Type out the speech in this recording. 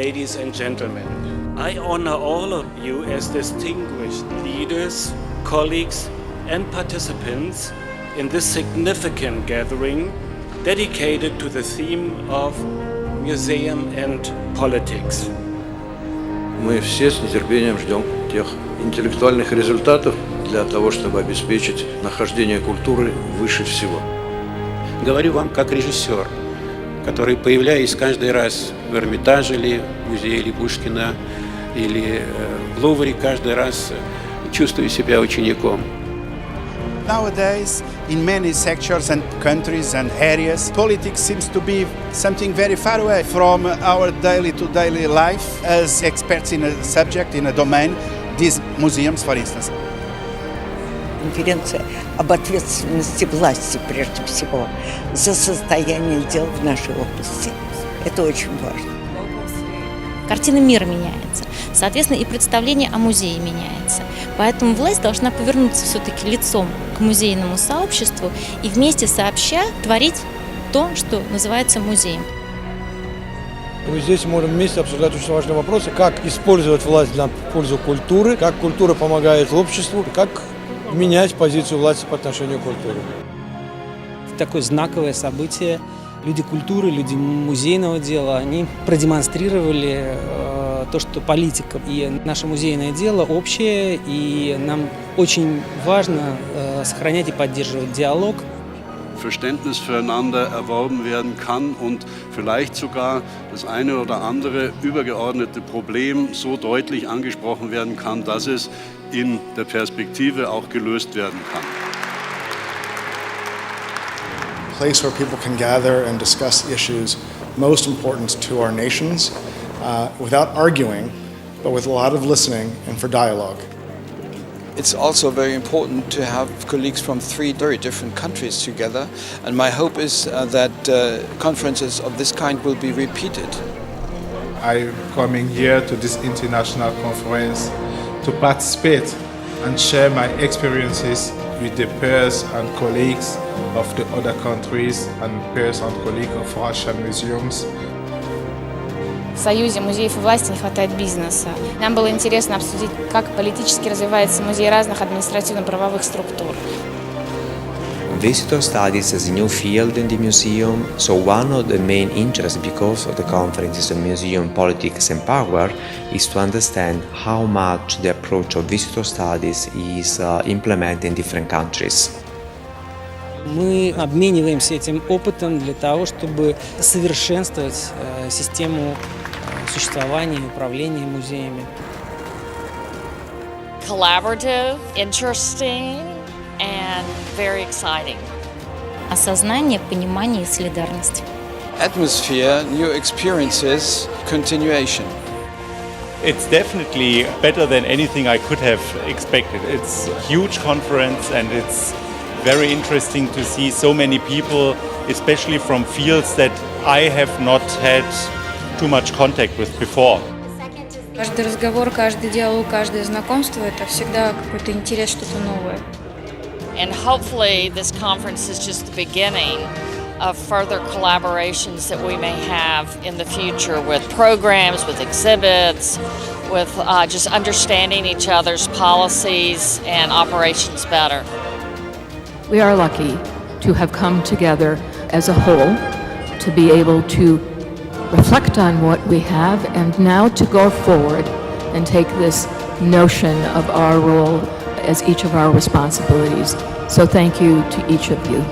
ladies and gentlemen. I honor all of you as distinguished leaders, colleagues, and participants in this significant gathering dedicated to the theme of Museum and Politics. Мы все с нетерпением ждем тех интеллектуальных результатов для того, чтобы обеспечить нахождение культуры выше всего. Говорю вам как режиссер, который, появляясь каждый раз в Эрмитаже или в музее или Пушкина, или в Лувре, каждый раз чувствую себя учеником. Nowadays, in many sectors and countries and areas, politics seems to be something very far away from our daily-to-daily life as experts in a subject, in a domain, these museums, for instance. Конференция об ответственности власти, прежде всего, за состояние дел в нашей области. Это очень важно. Картина мира меняется, соответственно, и представление о музее меняется. Поэтому власть должна повернуться все-таки лицом к музейному сообществу и вместе сообща творить то, что называется музеем. Мы здесь можем вместе обсуждать очень важные вопросы, как использовать власть для пользы культуры, как культура помогает обществу, как менять позицию власти по отношению к культуре. Такое знаковое событие. Люди культуры, люди музейного дела, они продемонстрировали то, что политика и наше музейное дело общее, и нам очень важно сохранять и поддерживать диалог. Verständnis füreinander erworben werden kann und vielleicht sogar das eine oder andere übergeordnete Problem so deutlich angesprochen werden kann, dass es in der Perspektive auch gelöst werden kann. Place where people can gather and discuss issues most important to our nations without arguing, but with a lot of listening and for dialogue. It's also very important to have colleagues from 3 very different countries together, and my hope is that conferences of this kind will be repeated. I'm coming here to this international conference to participate and share my experiences with the peers and colleagues of the other countries and peers and colleagues of Russian museums. В Союзе музеев и власти не хватает бизнеса. Нам было интересно обсудить, как политически развивается музей разных административно-правовых структур. Visitor studies is a new field in the museum, so one of the main interests because of the conferences on museum, politics and power is to understand how much the approach of visitor studies is implemented in different countries. Мы обмениваемся этим опытом для того, чтобы совершенствовать систему существования и управления музеями. Collaborative, interesting, and very exciting. Осознание, понимание и солидарность. Atmosphere, new experiences, continuation. It's definitely better than anything I could have expected. It's a huge conference and it's very interesting to see so many people, especially from fields that I have not had too much contact with before. Каждый разговор, каждый диалог, каждое знакомство – это всегда какой-то интерес, что-то новое. And hopefully this conference is just the beginning of further collaborations that we may have in the future with programs, with exhibits, with just understanding each other's policies and operations better. We are lucky to have come together as a whole to be able to reflect on what we have and now to go forward and take this notion of our role as each of our responsibilities. So thank you to each of you.